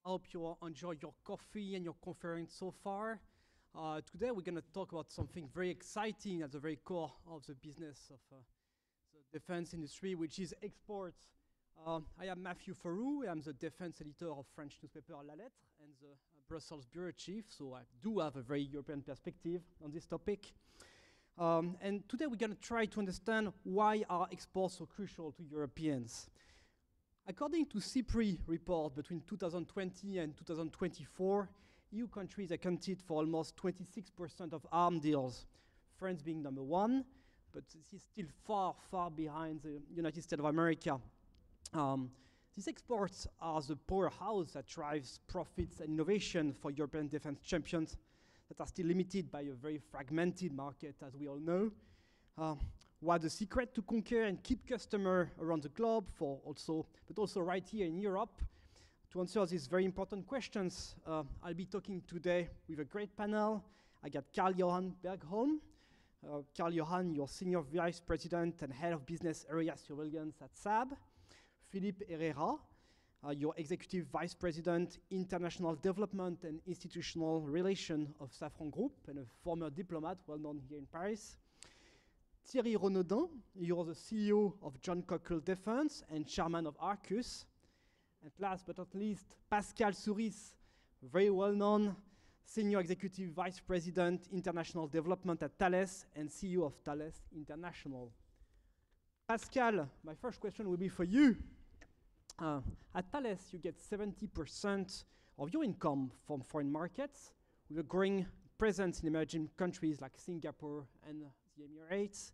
I hope you enjoy your coffee and your conference so far. Today we're going to talk about something very exciting at the very core of the business of the defense industry, which is exports. I am Matthew Farou. I'm the defense editor of French newspaper La Lettre and the Brussels bureau chief, so I do have a very European perspective on this topic. And today we're going to try to understand why are exports so crucial to Europeans. According to CIPRI report, between 2020 and 2024, EU countries accounted for almost 26% of arms deals, France being number one, but this is still far, far behind the United States of America. These exports are the powerhouse that drives profits and innovation for European defense champions that are still limited by a very fragmented market, as we all know. What the secret to conquer and keep customers around the globe, but also right here in Europe. To answer these very important questions, I'll be talking today with a great panel. I got Carl-Johan Bergholm. Carl-Johan, you're Senior Vice President and Head of Business Area Surveillance at Saab. Philippe Herrera, you're Executive Vice President, International Development and Institutional Relations of Safran Group and a former diplomat well known here in Paris. Thierry Renaudin, you're the CEO of John Cockerill Defense and Chairman of Arcus. And last but not least, Pascal Souris, very well-known Senior Executive Vice President, International Development at Thales and CEO of Thales International. Pascal, my first question will be for you. At Thales, you get 70% of your income from foreign markets, with a growing presence in emerging countries like Singapore and the Emirates.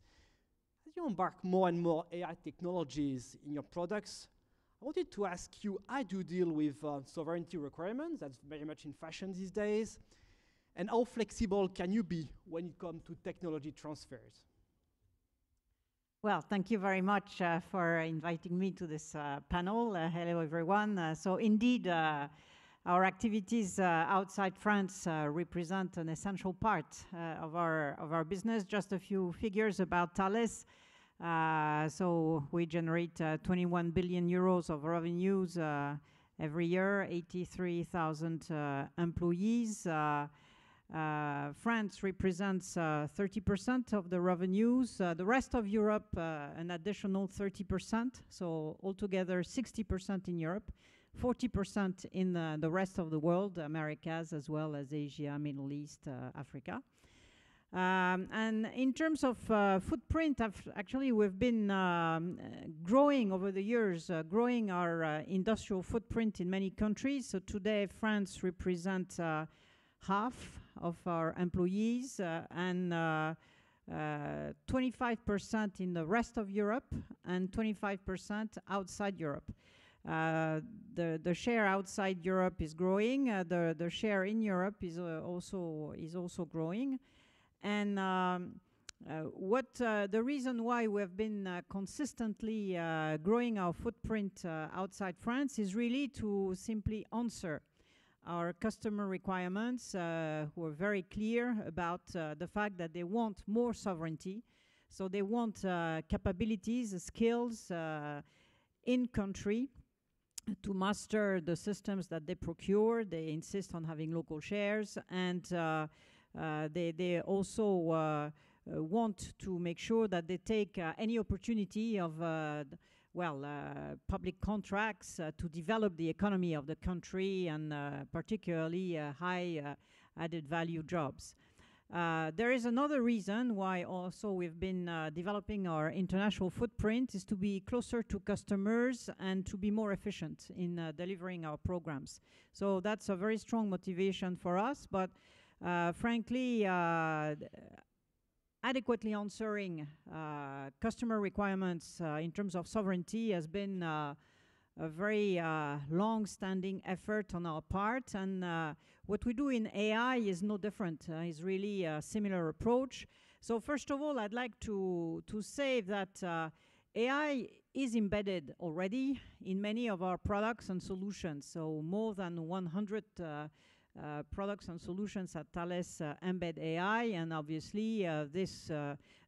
As you embark more and more AI technologies in your products, I wanted to ask you, how do you deal with sovereignty requirements? That's very much in fashion these days. And how flexible can you be when it comes to technology transfers? Well, thank you very much for inviting me to this panel. Hello, everyone. So indeed, our activities outside France represent an essential part of our business. Just a few figures about Thales. So we generate 21 billion euros of revenues every year, 83,000 employees. France represents 30% of the revenues. The rest of Europe, an additional 30%. So altogether, 60% in Europe. 40% in the rest of the world, Americas, as well as Asia, Middle East, Africa. And in terms of footprint, we've been growing over the years, growing our industrial footprint in many countries. So today, France represents half of our employees and 25% in the rest of Europe and 25% outside Europe. The share outside Europe is growing. The share in Europe is also growing. And the reason why we've been consistently growing our footprint outside France is really to simply answer our customer requirements, who are very clear about the fact that they want more sovereignty. So they want capabilities, skills in country to master the systems that they procure. They insist on having local shares, and they also want to make sure that they take any opportunity of public contracts to develop the economy of the country and particularly high added value jobs. There is another reason why also we've been developing our international footprint is to be closer to customers and to be more efficient in delivering our programs. So that's a very strong motivation for us, but frankly, adequately answering customer requirements in terms of sovereignty has been a very long-standing effort on our part. And what we do in AI is no different. It's really a similar approach. So first of all, I'd like to say that AI is embedded already in many of our products and solutions. So more than 100 products and solutions at Thales embed AI, and obviously this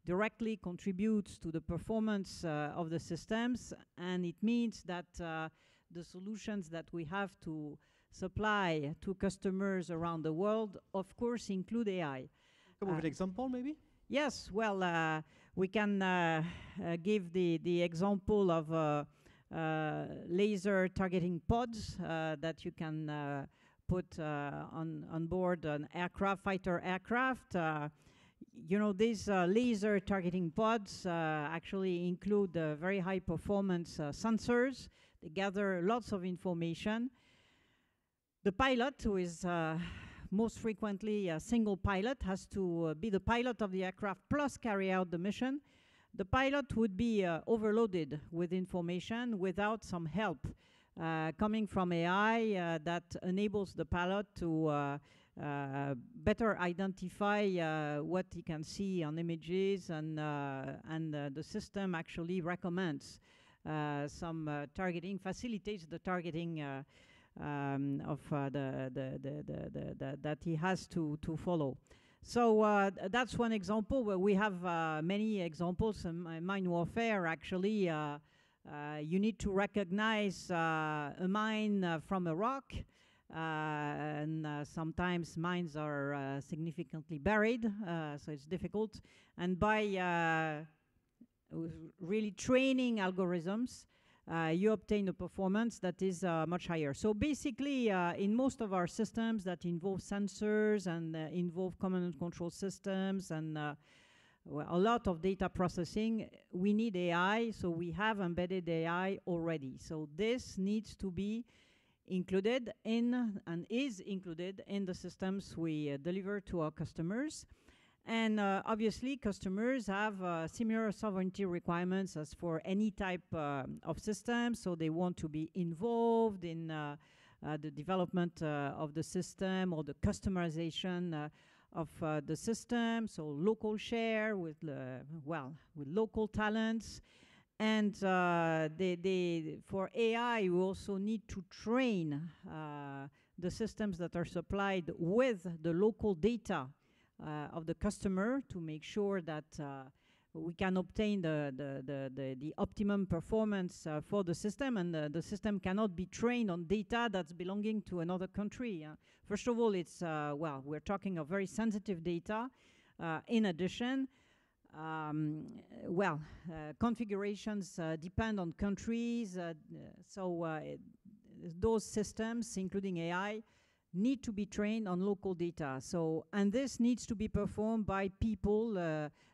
directly contributes to the performance of the systems, and it means that the solutions that we have to supply to customers around the world, of course, include AI. Come with an example, maybe? Yes, well, we can give the example of laser targeting pods that you can put on board an aircraft, fighter aircraft. You know, these laser targeting pods actually include very high performance sensors. They gather lots of information. The pilot, who is most frequently a single pilot, has to be the pilot of the aircraft plus carry out the mission. The pilot would be overloaded with information without some help coming from AI that enables the pilot to better identify what he can see on images, and the system actually recommends some targeting, facilitates the targeting of that he has to follow. So that's one example. Where we have many examples in mine warfare. Actually, you need to recognize a mine from a rock, and sometimes mines are significantly buried, so it's difficult. And by really training algorithms, you obtain a performance that is much higher. So basically, in most of our systems that involve sensors and involve command and control systems and well, a lot of data processing, we need AI, so we have embedded AI already. So this needs to be included in, and is included in, the systems we deliver to our customers. And obviously, customers have similar sovereignty requirements as for any type of system. So they want to be involved in the development of the system or the customization of the system. So local share with, with local talents. And for AI, we also need to train the systems that are supplied with the local data of the customer to make sure that we can obtain the optimum performance for the system, and the system cannot be trained on data that's belonging to another country. First of all, it's, we're talking of very sensitive data. In addition, configurations depend on countries, those systems, including AI, need to be trained on local data. So, and this needs to be performed by people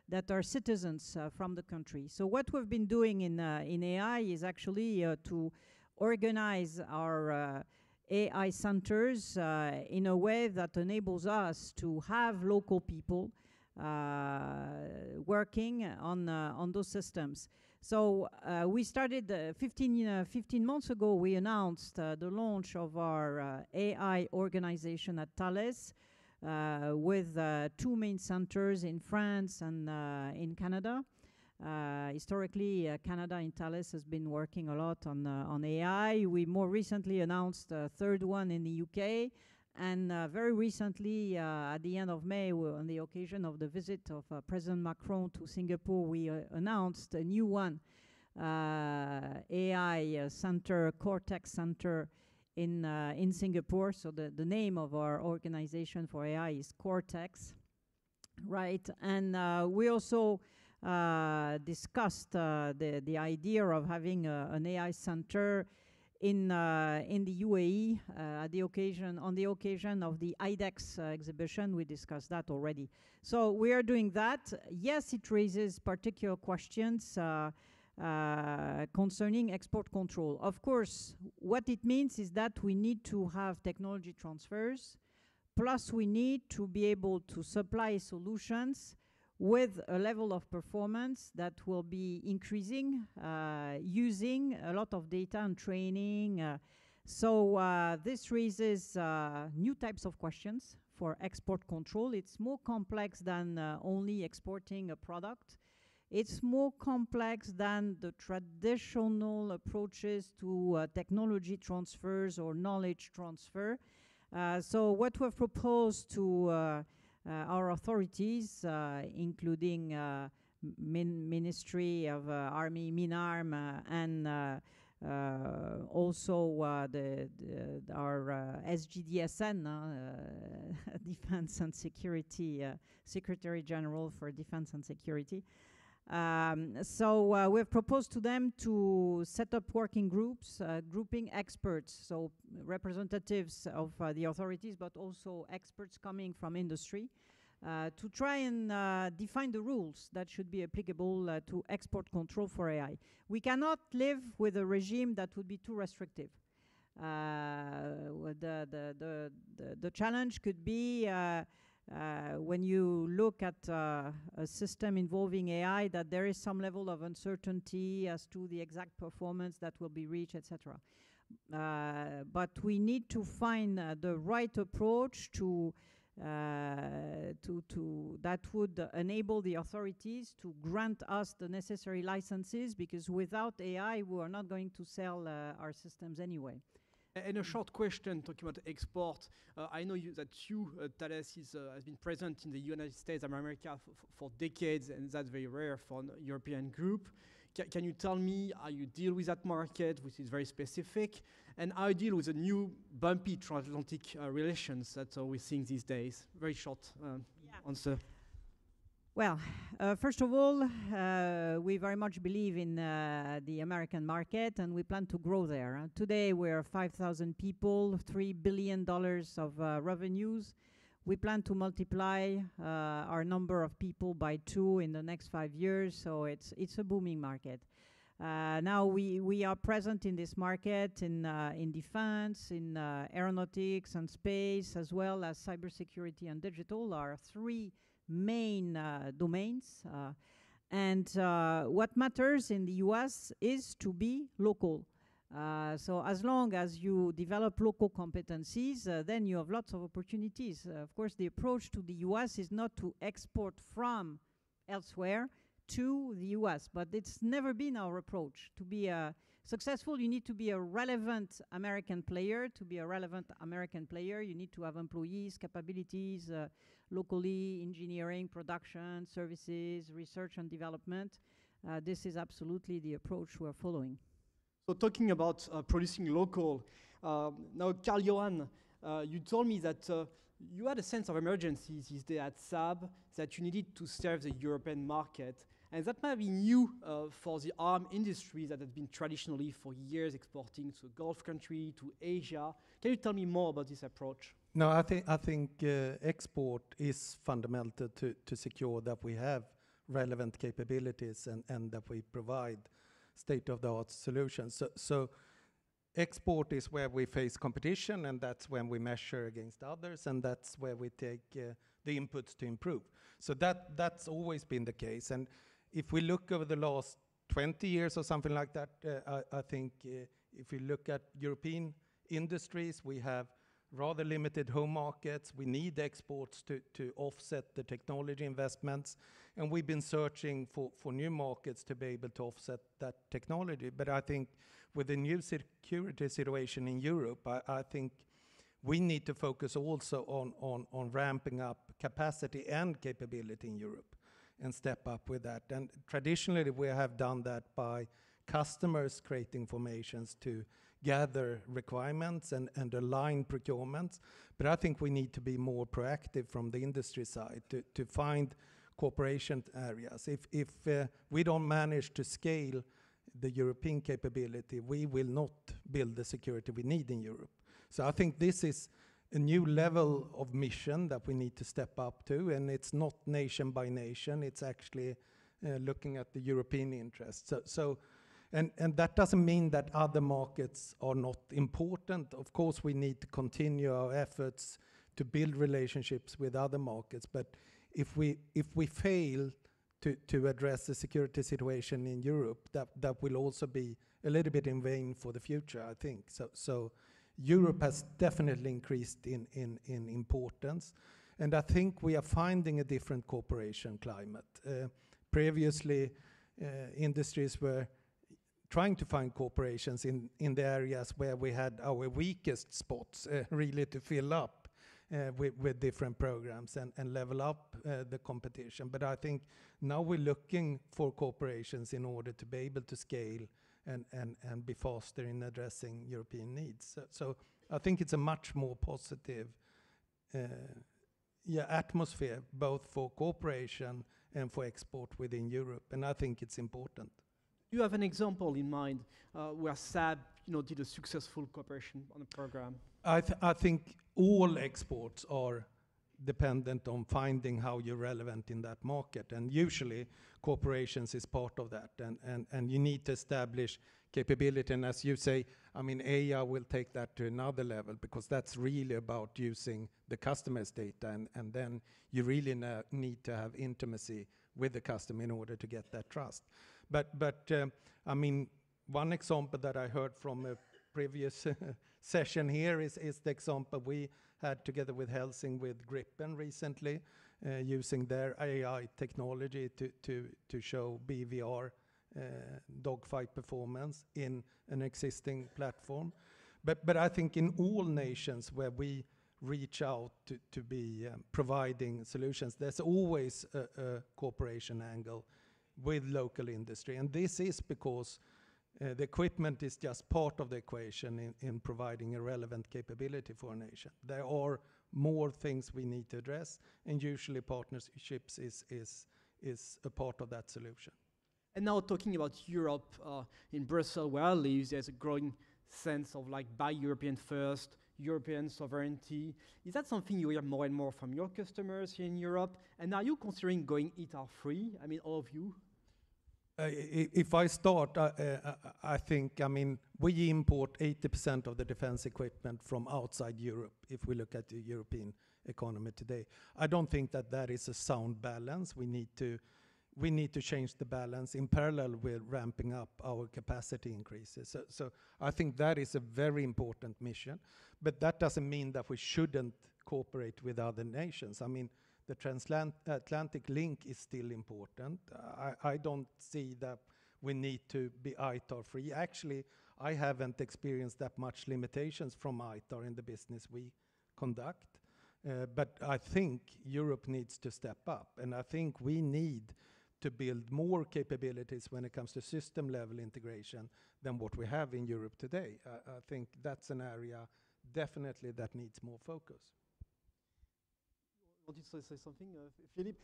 that are citizens from the country. So what we've been doing in AI is actually to organize our AI centers in a way that enables us to have local people working on those systems. So we started 15 months ago, we announced the launch of our AI organization at Thales with 2 main centers in France and in Canada. Historically, Canada in Thales has been working a lot on AI. We more recently announced a 3rd one in the UK. And very recently, at the end of May, on the occasion of the visit of President Macron to Singapore, we announced a new one, AI Center, Cortex Center in Singapore. So the name of our organization for AI is Cortex, right? And we also discussed the idea of having an AI center in the UAE on the occasion of the IDEX exhibition. We discussed that already. So we are doing that. Yes, it raises particular questions concerning export control. Of course, what it means is that we need to have technology transfers, plus we need to be able to supply solutions with a level of performance that will be increasing using a lot of data and training. So this raises new types of questions for export control. It's more complex than only exporting a product. It's more complex than the traditional approaches to technology transfers or knowledge transfer. So what we've proposed to our authorities, including Ministry of Army, MINARM, and Also, our SGDSN, Defense and Security, Secretary General for Defense and Security. So we've proposed to them to set up working groups, grouping experts, so representatives of the authorities, but also experts coming from industry, to try and define the rules that should be applicable to export control for AI. We cannot live with a regime that would be too restrictive. The challenge could be when you look at a system involving AI, that there is some level of uncertainty as to the exact performance that will be reached, etc. But we need to find the right approach to that would enable the authorities to grant us the necessary licenses, because without AI, we are not going to sell our systems anyway. And a short question talking about export. I know that Thales has been present in the United States of America for decades, and that's very rare for a European group. Can you tell me how you deal with that market, which is very specific, and how you deal with the new bumpy transatlantic relations that we're seeing these days? Very short answer. Well, first of all, we very much believe in the American market, and we plan to grow there. Today, we're 5,000 people, $3 billion of revenues. We plan to multiply our number of people by 2 in the next 5 years, so it's a booming market. Now we are present in this market in defense, in aeronautics and space, as well as cybersecurity and digital, are 3 main domains. And what matters in the US is to be local. So as long as you develop local competencies, then you have lots of opportunities. Of course, the approach to the US is not to export from elsewhere to the US, but it's never been our approach. To be successful, you need to be a relevant American player. To be a relevant American player, you need to have employees, capabilities, locally, engineering, production, services, research and development. This is absolutely the approach we're following. So talking about producing local, now Carl-Johan, you told me that you had a sense of emergency these days at Saab, that you needed to serve the European market. And that might be new for the arm industry that has been traditionally for years exporting to Gulf country, to Asia. Can you tell me more about this approach? No, I think export is fundamental to secure that we have relevant capabilities and that we provide state-of-the-art solutions. So export is where we face competition, and that's when we measure against others, and that's where we take the inputs to improve. So that's always been the case. And if we look over the last 20 years or something like that, I think if we look at European industries, we have rather limited home markets. We need exports to offset the technology investments. And we've been searching for new markets to be able to offset that technology. But I think with the new security situation in Europe, I think we need to focus also on ramping up capacity and capability in Europe and step up with that. And traditionally, we have done that by customers creating formations to gather requirements and align procurements. But I think we need to be more proactive from the industry side to find cooperation areas. If we don't manage to scale the European capability, we will not build the security we need in Europe. So I think this is a new level of mission that we need to step up to, and it's not nation by nation, it's actually looking at the European interests. And that doesn't mean that other markets are not important. Of course, we need to continue our efforts to build relationships with other markets, but if we fail to address the security situation in Europe, that will also be a little bit in vain for the future, I think. So Europe has definitely increased in importance, and I think we are finding a different cooperation climate. Previously, industries were trying to find cooperations in the areas where we had our weakest spots, really to fill up with different programs and level up the competition. But I think now we're looking for cooperations in order to be able to scale and be faster in addressing European needs. So I think it's a much more positive atmosphere, both for cooperation and for export within Europe, and I think it's important. You have an example in mind where SAB, did a successful cooperation on a program? I think all exports are dependent on finding how you're relevant in that market, and usually corporations is part of that, and you need to establish capability, and as you say, I mean, AI will take that to another level, because that's really about using the customer's data, and then you really need to have intimacy with the customer in order to get that trust. But I mean, one example that I heard from a previous session here is the example we had together with Helsing with Gripen recently, using their AI technology to show BVR dogfight performance in an existing platform. But I think in all nations where we reach out to be providing solutions, there's always a cooperation angle with local industry. And this is because the equipment is just part of the equation in providing a relevant capability for a nation. There are more things we need to address, and usually partnerships is a part of that solution. And now talking about Europe, in Brussels where I live, there's a growing sense of like buy European first, European sovereignty. Is that something you hear more and more from your customers here in Europe? And are you considering going ITAR-free? I mean, all of you? If I start, I think, I mean, we import 80% of the defense equipment from outside Europe, if we look at the European economy today. I don't think that is a sound balance. We need to change the balance in parallel with ramping up our capacity increases. So I think that is a very important mission, but that doesn't mean that we shouldn't cooperate with other nations. I mean, the transatlantic link is still important. I don't see that we need to be ITAR-free. Actually, I haven't experienced that much limitations from ITAR in the business we conduct. But I think Europe needs to step up, and I think we need to build more capabilities when it comes to system-level integration than what we have in Europe today. I think that's an area definitely that needs more focus. Wanted to say something, Philippe?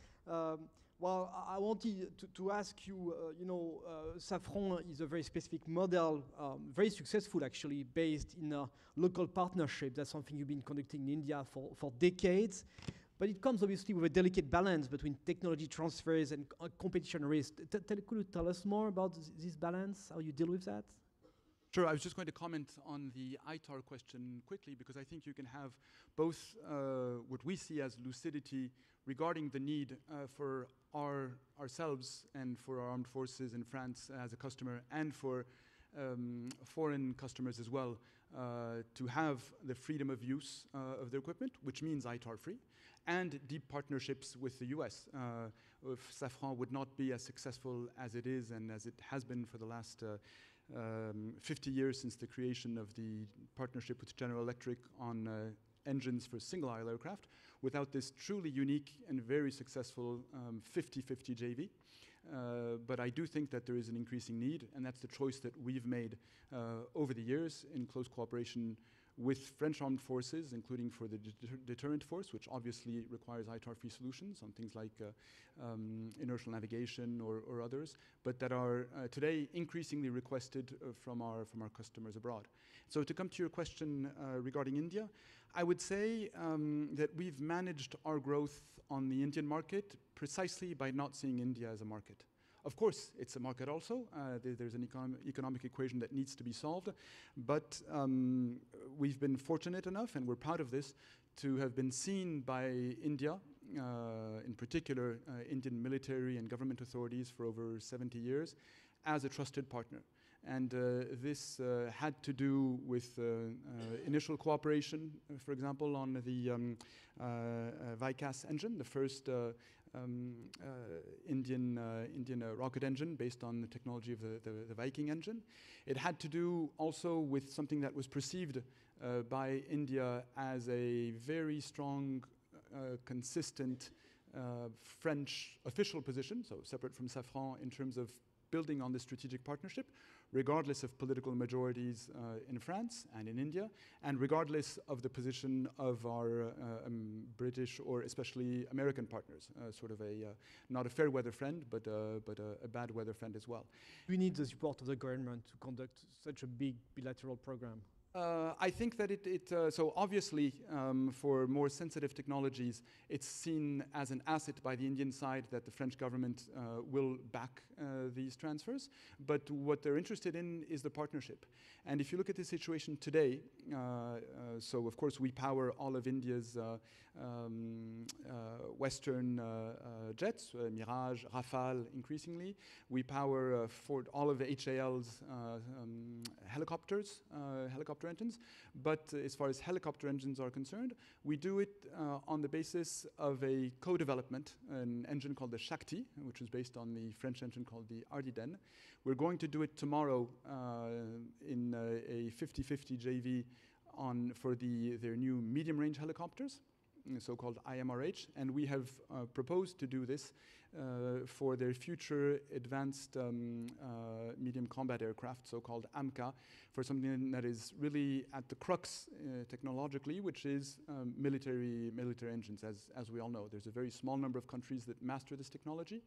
Well, I wanted to ask you, Safran is a very specific model, very successful actually, based in a local partnership. That's something you've been conducting in India for decades. But it comes obviously with a delicate balance between technology transfers and competition risk. Could you tell us more about this balance, how you deal with that? Sure, I was just going to comment on the ITAR question quickly, because I think you can have both what we see as lucidity regarding the need for ourselves and for our armed forces in France as a customer, and for foreign customers as well, to have the freedom of use of their equipment, which means ITAR-free, and deep partnerships with the US. If Safran would not be as successful as it is and as it has been for the last 50 years since the creation of the partnership with General Electric on engines for single-aisle aircraft, without this truly unique and very successful 50-50 JV. But I do think that there is an increasing need, and that's the choice that we've made over the years in close cooperation with French armed forces, including for the deterrent force, which obviously requires ITAR-free solutions on things like inertial navigation or others, but that are today increasingly requested from our customers abroad. So to come to your question regarding India, I would say that we've managed our growth on the Indian market precisely by not seeing India as a market. Of course, it's a market also. There's an economic equation that needs to be solved. But we've been fortunate enough, and we're proud of this, to have been seen by India, in particular Indian military and government authorities for over 70 years, as a trusted partner. And this had to do with initial cooperation, for example, on the Vikas engine, the first Indian rocket engine based on the technology of the Viking engine. It had to do also with something that was perceived by India as a very strong, consistent French official position, so separate from Safran in terms of building on this strategic partnership, regardless of political majorities in France and in India, and regardless of the position of our British or especially American partners, sort of not a fair weather friend, but a bad weather friend as well. We need the support of the government to conduct such a big bilateral program. I think that so obviously for more sensitive technologies, it's seen as an asset by the Indian side that the French government will back these transfers. But what they're interested in is the partnership. And if you look at the situation today, so of course we power all of India's Western jets, Mirage, Rafale increasingly. We power all of HAL's helicopter engines. But as far as helicopter engines are concerned, we do it on the basis of a co-development, an engine called the Shakti, which is based on the French engine called the Ardiden. We're going to do it tomorrow in a 50-50 JV for their new medium-range helicopters, so-called IMRH, and we have proposed to do this for their future advanced medium combat aircraft, so-called AMCA, for something that is really at the crux technologically, which is military engines, as we all know. There's a very small number of countries that master this technology,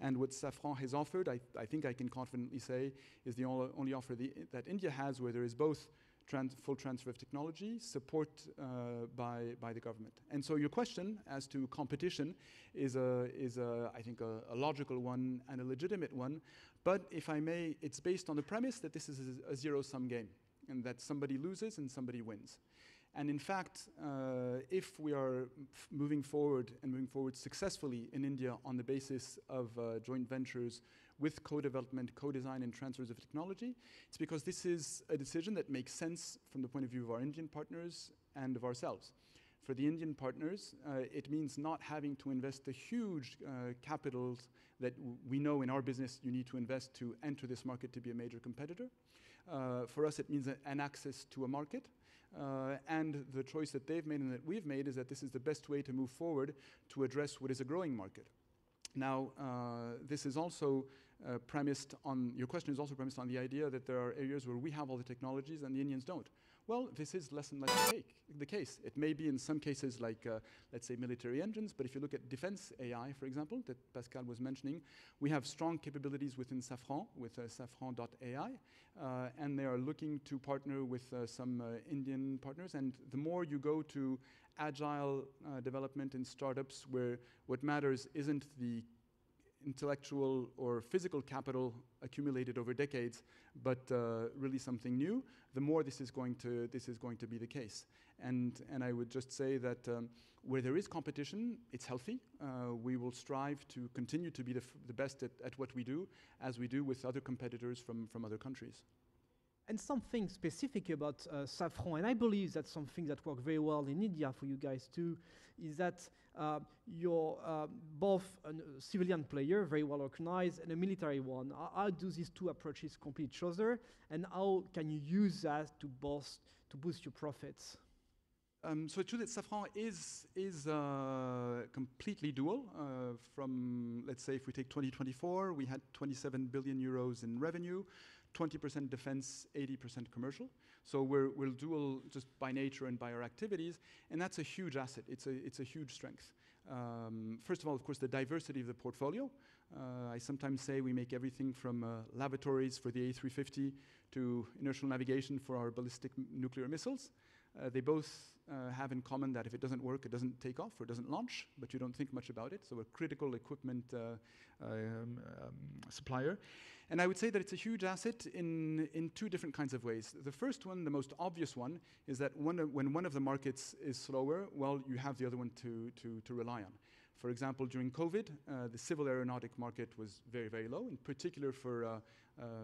and what Safran has offered, I think I can confidently say, is the only offer that India has where there is both full transfer of technology, support by the government. And so your question as to competition is I think, a logical one and a legitimate one. But if I may, it's based on the premise that this is a zero-sum game and that somebody loses and somebody wins. And in fact, if we are moving forward successfully in India on the basis of joint ventures with co-development, co-design, and transfers of technology, it's because this is a decision that makes sense from the point of view of our Indian partners and of ourselves. For the Indian partners, it means not having to invest the huge capitals that we know in our business you need to invest to enter this market to be a major competitor. For us, it means an access to a market. And the choice that they've made and that we've made is that this is the best way to move forward to address what is a growing market. Now, this is also premised on, your question is also premised on the idea that there are areas where we have all the technologies and the Indians don't. Well, this is less and less the case. It may be in some cases like, let's say, military engines, but if you look at defense AI, for example, that Pascal was mentioning, we have strong capabilities within Safran, with Safran.ai, and they are looking to partner with some Indian partners. And the more you go to agile development in startups where what matters isn't the intellectual or physical capital accumulated over decades, but really something new, the more this is going to be the case. And I would just say that where there is competition, it's healthy. We will strive to continue to be the best at what we do, as we do with other competitors from other countries. And something specific about Safran, and I believe that's something that worked very well in India for you guys too, is that you're both a civilian player, very well organized, and a military one. How do these two approaches complete each other, and how can you use that to boost your profits? So it's true that Safran is completely dual. From, let's say, if we take 2024, we had 27 billion euros in revenue, 20% defense, 80% commercial. So we're dual just by nature and by our activities, and that's a huge asset. It's a huge strength. First of all, of course, the diversity of the portfolio. I sometimes say we make everything from lavatories for the A350 to inertial navigation for our ballistic nuclear missiles. They both have in common that if it doesn't work, it doesn't take off or it doesn't launch, but you don't think much about it. So a critical equipment supplier. And I would say that it's a huge asset in two different kinds of ways. The first one, the most obvious one, is that when one of the markets is slower, well, you have the other one to rely on. For example, during COVID, the civil aeronautic market was very, very low, in particular for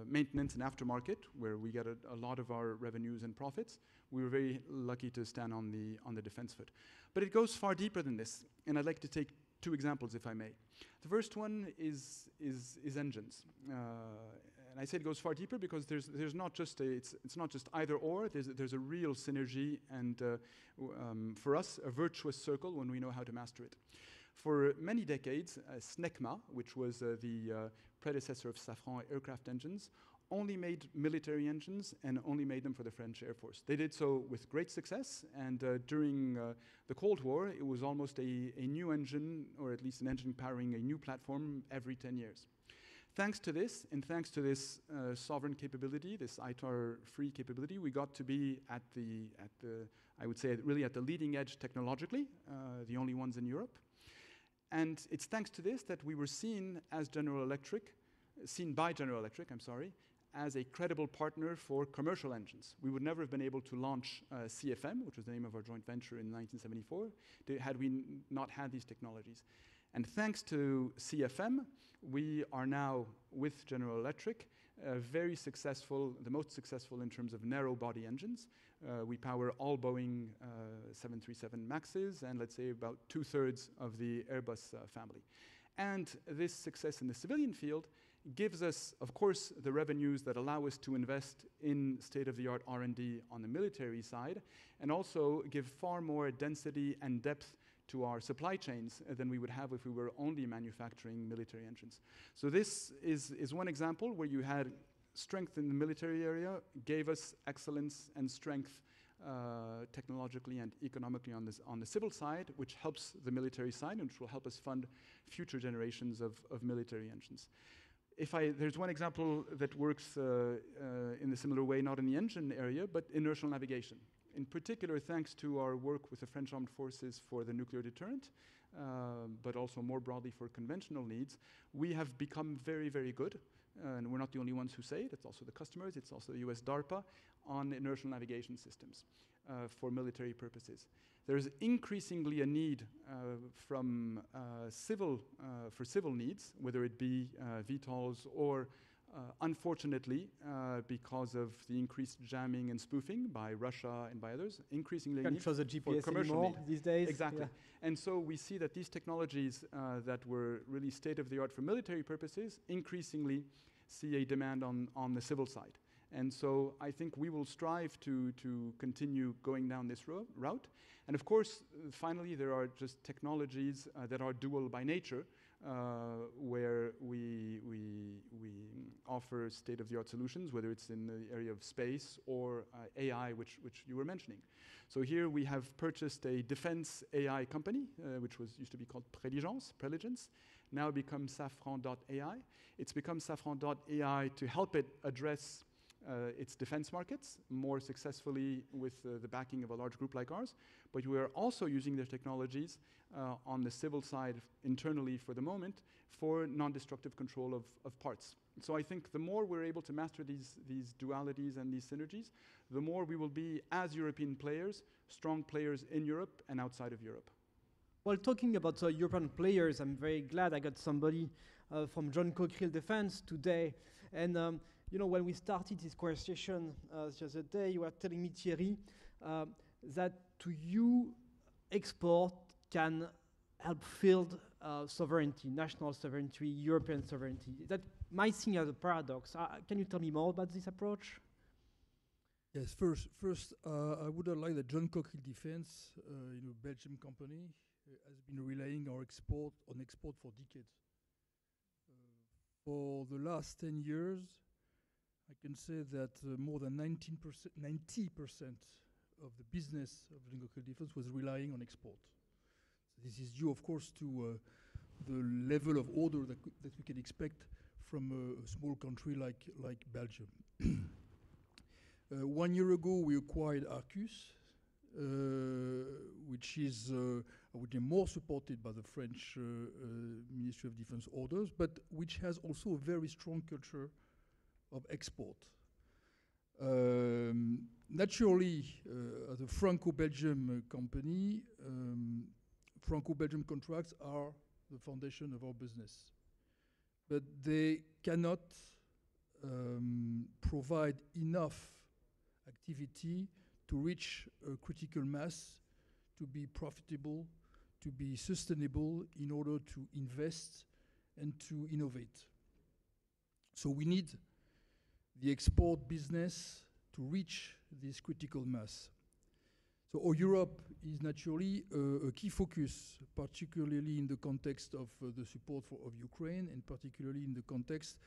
maintenance and aftermarket, where we get a lot of our revenues and profits. We were very lucky to stand on the defense foot. But it goes far deeper than this, and I'd like to take two examples, if I may. The first one is engines. And I say it goes far deeper because there's not just it's not just either or. There's a real synergy and for us a virtuous circle when we know how to master it. For many decades, Snecma, which was the predecessor of Safran aircraft engines, only made military engines and only made them for the French Air Force. They did so with great success, and during the Cold War, it was almost a new engine, or at least an engine powering a new platform every 10 years. Thanks to this, and thanks to this sovereign capability, this ITAR-free capability, we got to be at the I would say, really at the leading edge technologically, the only ones in Europe. And it's thanks to this that we were seen by General Electric, as a credible partner for commercial engines. We would never have been able to launch CFM, which was the name of our joint venture in 1974, had we not had these technologies. And thanks to CFM, we are now, with General Electric, very successful, the most successful in terms of narrow body engines. We power all Boeing 737 MAXes and let's say about 2/3 of the Airbus family. And this success in the civilian field gives us, of course, the revenues that allow us to invest in state-of-the-art R&D on the military side, and also give far more density and depth to our supply chains than we would have if we were only manufacturing military engines. So this is one example where you had strength in the military area, gave us excellence and strength technologically and economically on the civil side, which helps the military side and which will help us fund future generations of military engines. There's one example that works in a similar way, not in the engine area, but inertial navigation. In particular, thanks to our work with the French Armed Forces for the nuclear deterrent, but also more broadly for conventional needs, we have become very, very good, and we're not the only ones who say it, it's also the customers, it's also the US DARPA, on inertial navigation systems for military purposes. There's increasingly a need for civil needs, whether it be VTOLs or unfortunately, because of the increased jamming and spoofing by Russia and by others, increasingly can't trust the GPS anymore these days. Exactly. Yeah. And so we see that these technologies that were really state-of-the-art for military purposes increasingly see a demand on the civil side. And so I think we will strive to continue going down this route. And of course, finally, there are just technologies that are dual by nature, where we offer state-of-the-art solutions, whether it's in the area of space or AI, which you were mentioning. So here we have purchased a defense AI company, which used to be called Preligence, now become Safran.ai. It's become Safran.ai to help it address its defense markets more successfully with the backing of a large group like ours. But we are also using their technologies on the civil side internally for the moment for non-destructive control of parts. So I think the more we're able to master these dualities and these synergies, the more we will be, as European players, strong players in Europe and outside of Europe. Well, talking about European players, I'm very glad I got somebody from John Cockerill Defense today. And you know, when we started this conversation the other day, you were telling me, Thierry, that to you, export can help build sovereignty, national sovereignty, European sovereignty. That might seem as a paradox. Can you tell me more about this approach? Yes, first, I would highlight that John Cockerill Defense, Belgian company, has been relying on export for decades. For the last 10 years, I can say that more than 90% of the business of John Cockerill Defense was relying on export. So this is due, of course, to the level of order that we can expect from a small country like Belgium. 1 year ago, we acquired Arcus, which is I would say more supported by the French Ministry of Defense orders, but which has also a very strong culture of export. Naturally, as a Franco-Belgium company, Franco-Belgium contracts are the foundation of our business. But they cannot provide enough activity to reach a critical mass, to be profitable, to be sustainable in order to invest and to innovate. So we need the export business to reach this critical mass. So Europe is naturally a key focus, particularly in the context of the support of Ukraine, and particularly in the context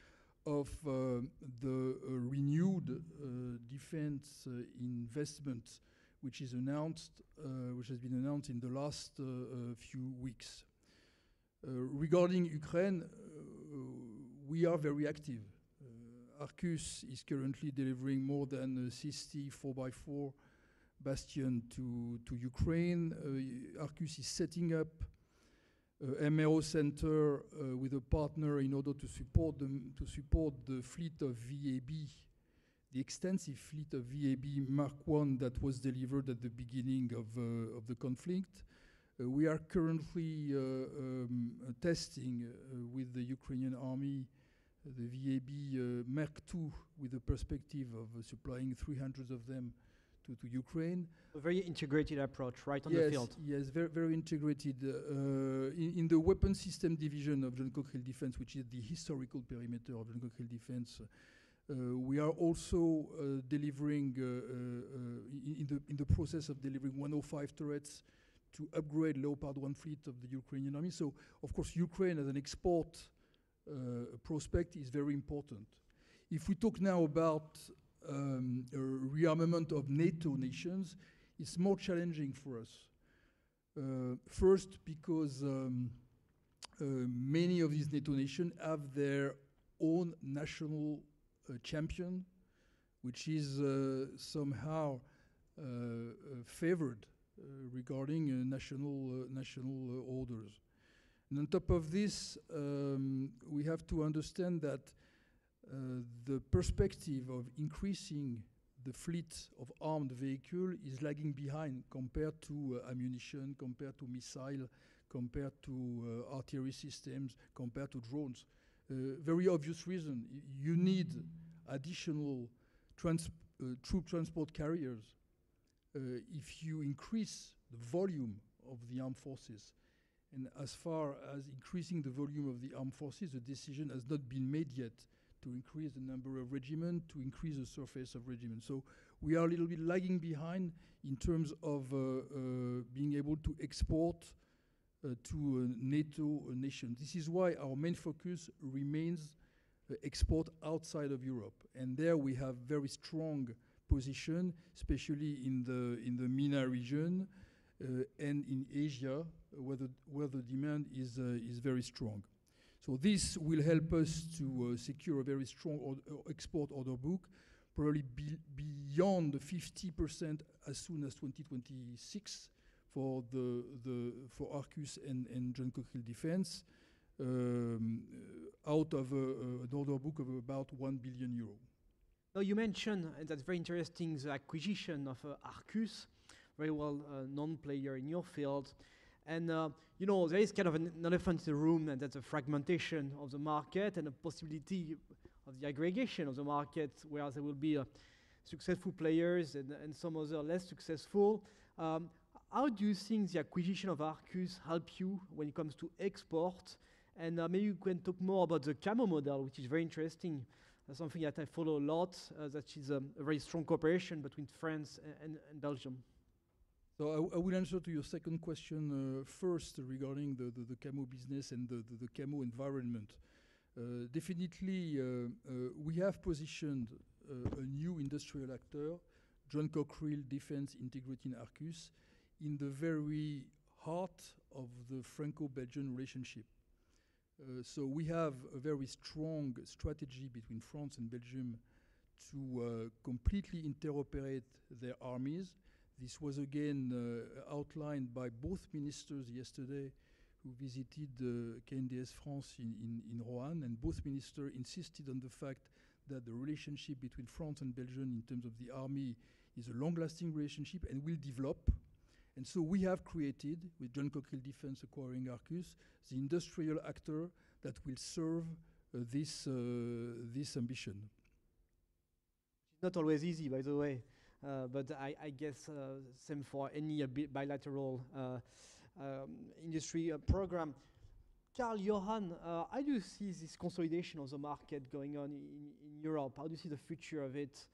of the renewed defense investment, which is announced, which has been announced in the last few weeks. Regarding Ukraine, we are very active. Arcus is currently delivering more than 60 4x4 Bastion to Ukraine. Arcus is setting up MRO center with a partner in order to support the fleet of VAB, the extensive fleet of VAB Mark I that was delivered at the beginning of the conflict. We are currently testing with the Ukrainian army the VAB Mark II with the perspective of supplying 300 of them to Ukraine. A very integrated approach, right on the field. Yes, very, very integrated. In the weapon system division of John Cockerill Defense, which is the historical perimeter of John Cockerill Defense, we are also delivering, in the process of delivering 105 turrets to upgrade Leopard 1 fleet of the Ukrainian army. So, of course, Ukraine as an export prospect is very important. If we talk now about rearmament of NATO nations, it's more challenging for us. First, because many of these NATO nations have their own national champion, which is somehow favored regarding national orders. And on top of this, we have to understand that the perspective of increasing the fleet of armed vehicle is lagging behind compared to ammunition, compared to missile, compared to artillery systems, compared to drones. Very obvious reason. You need additional troop transport carriers if you increase the volume of the armed forces. And as far as increasing the volume of the armed forces, the decision has not been made yet to increase the number of regiments, to increase the surface of regiments. So we are a little bit lagging behind in terms of being able to export to NATO nations. This is why our main focus remains export outside of Europe. And there we have very strong position, especially in the MENA region and in Asia, where the demand is very strong. So this will help us to secure a very strong export order book, probably beyond 50% as soon as 2026 for Arcus and John Cockerill Defense, out of an order book of about 1 billion euro. Now you mentioned, and that's very interesting, the acquisition of Arcus, very well known player in your field. And you know, there is kind of an elephant in the room, and that's a fragmentation of the market and a possibility of the aggregation of the market, where there will be successful players and some other less successful. How do you think the acquisition of Arcus help you when it comes to export? And maybe you can talk more about the camo model, which is very interesting. Something that I follow a lot, that is a very strong cooperation between France and Belgium. So I will answer to your second question first regarding the camo business and the camo environment. Definitely, we have positioned a new industrial actor, John Cockerill Defense Integrating Arcus, in the very heart of the Franco-Belgian relationship. So we have a very strong strategy between France and Belgium to completely interoperate their armies. This was again outlined by both ministers yesterday who visited KNDS France in Roanne, and both ministers insisted on the fact that the relationship between France and Belgium in terms of the army is a long-lasting relationship and will develop. And so we have created, with John Cockerill Defense acquiring Arcus, the industrial actor that will serve this ambition. It's not always easy, by the way, but I guess same for any bilateral industry program. Carl Johan, how do you see this consolidation of the market going on in Europe? How do you see the future of it?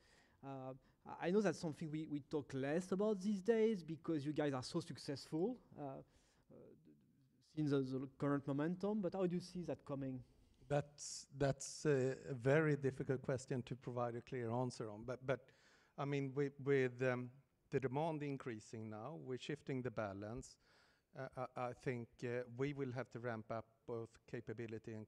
I know that's something we talk less about these days because you guys are so successful in the current momentum, but how do you see that coming? That's a very difficult question to provide a clear answer on. But I mean, with the demand increasing now, we're shifting the balance. I think we will have to ramp up both capability and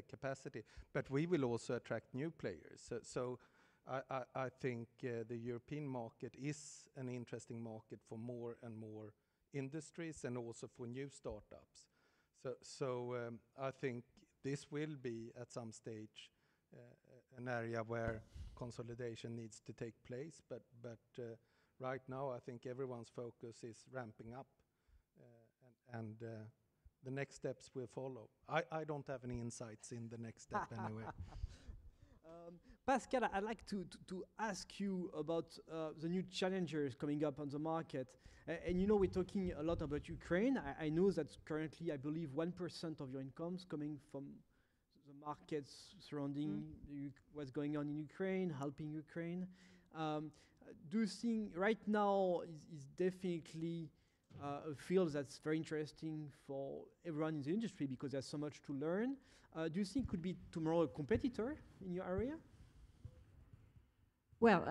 capacity, but we will also attract new players. So I think the European market is an interesting market for more and more industries and also for new startups. So I think this will be at some stage an area where consolidation needs to take place. But right now, I think everyone's focus is ramping up, and the next steps will follow. I don't have any insights in the next step anyway. Pascal, I'd like to ask you about the new challengers coming up on the market. And you know, we're talking a lot about Ukraine. I know that currently, I believe 1% of your income's coming from the markets surrounding what's going on in Ukraine, helping Ukraine. Do you think right now is definitely a field that's very interesting for everyone in the industry because there's so much to learn? Do you think could be tomorrow a competitor in your area? Well,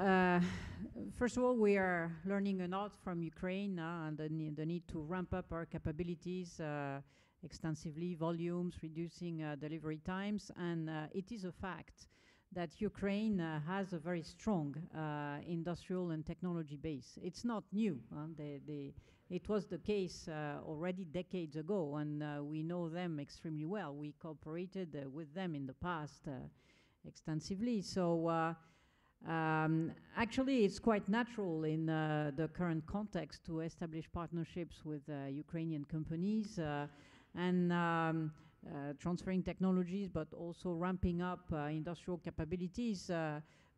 first of all, we are learning a lot from Ukraine and the need to ramp up our capabilities extensively, volumes, reducing delivery times. And it is a fact that Ukraine has a very strong industrial and technology base. It's not new. It was the case already decades ago, and we know them extremely well. We cooperated with them in the past extensively. So actually, it's quite natural in the current context to establish partnerships with Ukrainian companies and transferring technologies, but also ramping up industrial capabilities.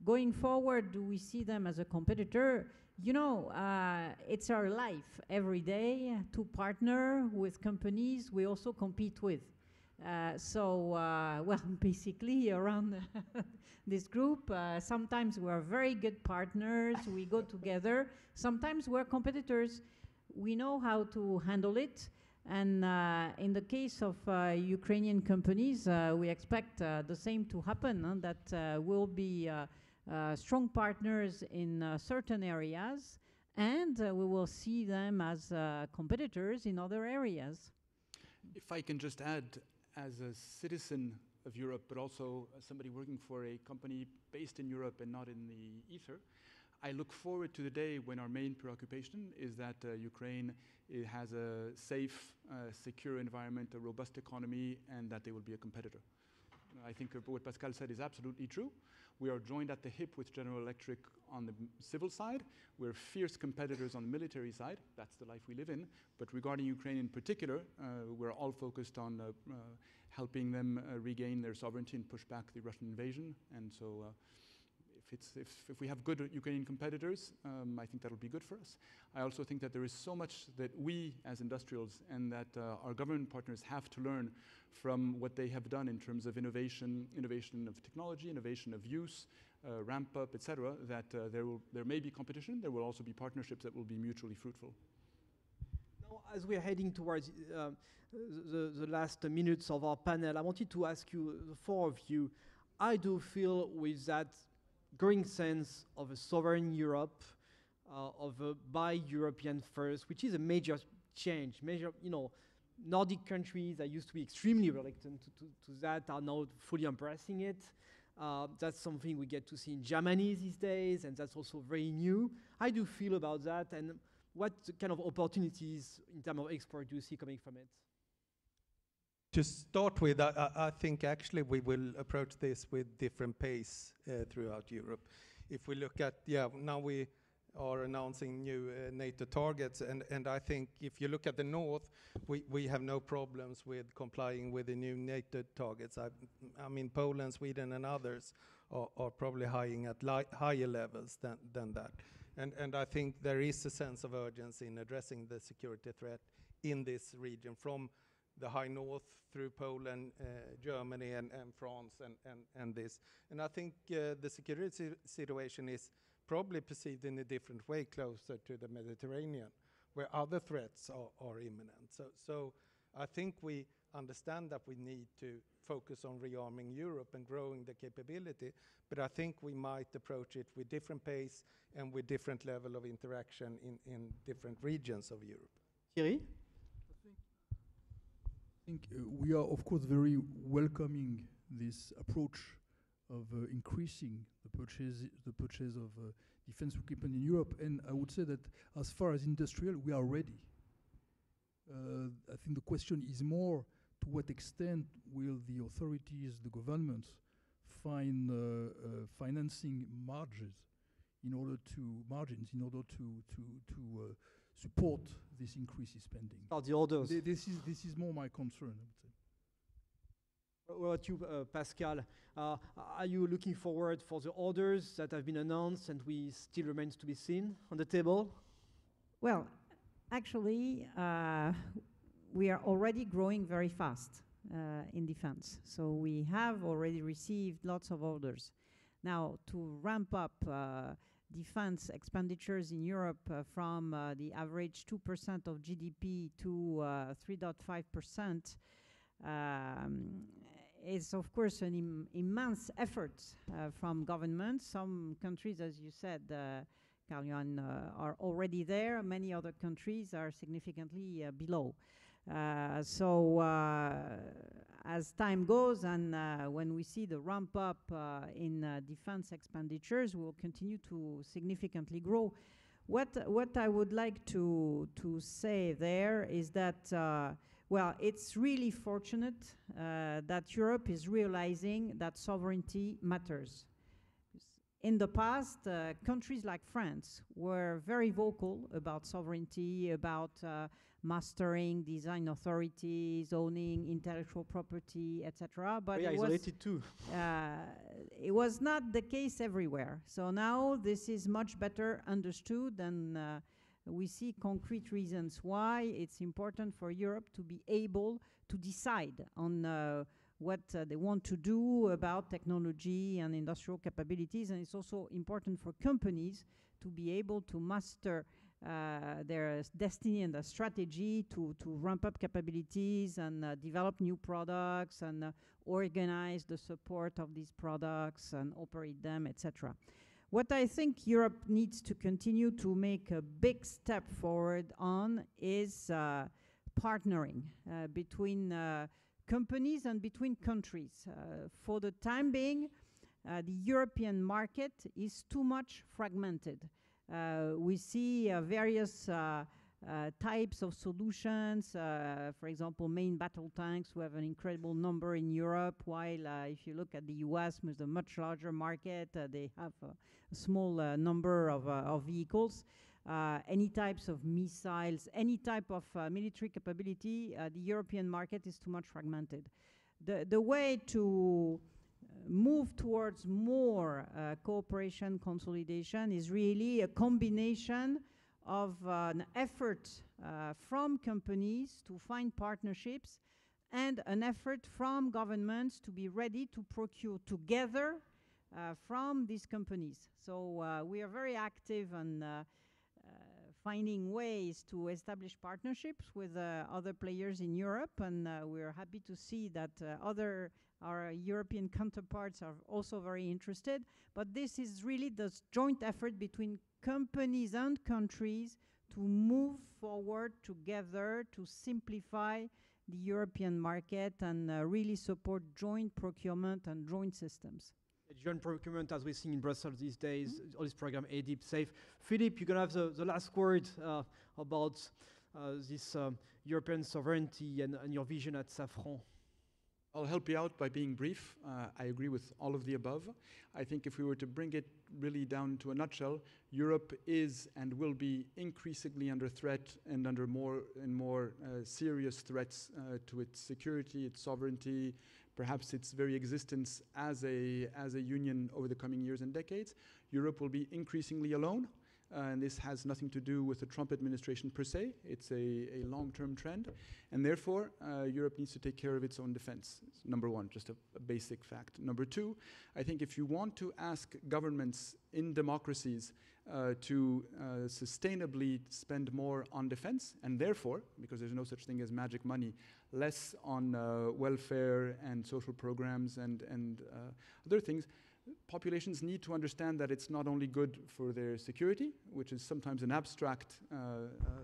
Going forward, do we see them as a competitor? You know, it's our life every day to partner with companies we also compete with. Well, basically around this group, sometimes we're very good partners, we go together. Sometimes we're competitors. We know how to handle it. And in the case of Ukrainian companies, we expect the same to happen, that we'll be strong partners in certain areas, and we will see them as competitors in other areas. If I can just add, as a citizen of Europe, but also as somebody working for a company based in Europe and not in the ether, I look forward to the day when our main preoccupation is that Ukraine has a safe, secure environment, a robust economy, and that they will be a competitor. I think what Pascal said is absolutely true. We are joined at the hip with General Electric on the civil side. We're fierce competitors on the military side. That's the life we live in. But regarding Ukraine in particular, we're all focused on helping them regain their sovereignty and push back the Russian invasion. And so if we have good Ukrainian competitors, I think that'll be good for us. I also think that there is so much that we as industrials and that our government partners have to learn from what they have done in terms of innovation of technology, innovation of use, ramp up, etc., that there may be competition. There will also be partnerships that will be mutually fruitful. Now, as we're heading towards the last minutes of our panel, I wanted to ask you, the four of you, I do feel with that growing sense of a sovereign Europe, of a buy European first, which is a major change. Nordic countries that used to be extremely reluctant to that are now fully embracing it. That's something we get to see in Germany these days, and that's also very new. How do you feel about that, and what kind of opportunities in terms of export do you see coming from it? To start with, I think actually we will approach this with different pace throughout Europe. If we look at, now we are announcing new NATO targets, and I think if you look at the north, we have no problems with complying with the new NATO targets. I mean, Poland, Sweden, and others are probably at higher levels than that. And I think there is a sense of urgency in addressing the security threat in this region, from the high north through Poland, Germany, and France, and this. And I think the security situation is probably perceived in a different way closer to the Mediterranean, where other threats are imminent. So I think understand that we need to focus on rearming Europe and growing the capability, but I think we might approach it with different pace and with different level of interaction in different regions of Europe. Thierry? I think we are, of course, very welcoming this approach of increasing the purchase of defense equipment in Europe. And I would say that as far as industrial, we are ready. I think the question is more, to what extent will the authorities, the governments, find financing margins in order to support this increase in spending. The orders. This is more my concern, I would say. What about you, Pascal? Are you looking forward for the orders that have been announced and we still remains to be seen on the table? Well, actually, we are already growing very fast in defense. So we have already received lots of orders. Now, to ramp up defense expenditures in Europe from the average 2% of GDP to 3.5%, is of course an immense effort from governments. Some countries, as you said, Carl-Johan, are already there. Many other countries are significantly below. So as time goes and when we see the ramp up in defense expenditures, we will continue to significantly grow. What I would like to say there is that well, it's really fortunate that Europe is realizing that sovereignty matters. In the past, countries like France were very vocal about sovereignty, about mastering design authorities, owning intellectual property, etc. But very isolated too. It was not the case everywhere. So now this is much better understood, and we see concrete reasons why it's important for Europe to be able to decide on what they want to do about technology and industrial capabilities. And it's also important for companies to be able to master their destiny and their strategy to ramp up capabilities and develop new products and organize the support of these products and operate them, etc. What I think Europe needs to continue to make a big step forward on is partnering between companies and between countries. For the time being, the European market is too much fragmented. We see various types of solutions, for example, main battle tanks who have an incredible number in Europe, while if you look at the US with a much larger market, they have a small number of vehicles. Any types of missiles, any type of military capability, the European market is too much fragmented. The way to move towards more cooperation, consolidation is really a combination of an effort from companies to find partnerships and an effort from governments to be ready to procure together from these companies. So we are very active on finding ways to establish partnerships with other players in Europe, and we're happy to see that our European counterparts are also very interested. But this is really the joint effort between companies and countries to move forward together to simplify the European market and really support joint procurement and joint systems. Joint procurement, as we're seeing in Brussels these days, all this program, ADIP, SAFE. Philippe, you're going to have the last word about this European sovereignty and your vision at Safran. I'll help you out by being brief. I agree with all of the above. I think if we were to bring it really down to a nutshell, Europe is and will be increasingly under threat and under more and more serious threats to its security, its sovereignty, perhaps its very existence as a union over the coming years and decades. Europe will be increasingly alone. And this has nothing to do with the Trump administration per se. It's a long-term trend. And therefore, Europe needs to take care of its own defense. It's number one, just a basic fact. Number two, I think if you want to ask governments in democracies to sustainably spend more on defense, and therefore, because there's no such thing as magic money, less on welfare and social programs and other things. Populations need to understand that it's not only good for their security, which is sometimes an abstract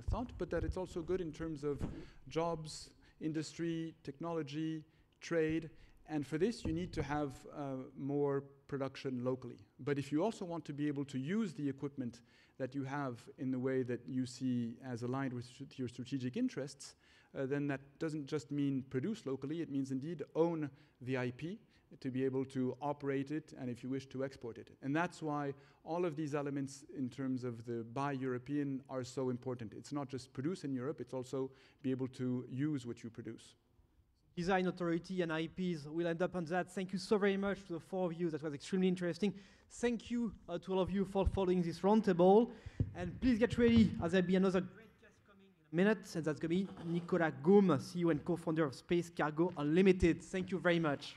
thought, but that it's also good in terms of jobs, industry, technology, trade. And for this, you need to have more production locally. But if you also want to be able to use the equipment that you have in the way that you see as aligned with your strategic interests, then that doesn't just mean produce locally, it means indeed own the IP to be able to operate it and, if you wish, to export it. And that's why all of these elements in terms of the Buy European are so important. It's not just produce in Europe, it's also be able to use what you produce. Design authority and IPs will end up on that. Thank you so very much to the four of you. That was extremely interesting. Thank you to all of you for following this roundtable. And please get ready, as there'll be another great guest coming in a minute, and that's going to be Nicolas Gaume, CEO and co-founder of Space Cargo Unlimited. Thank you very much.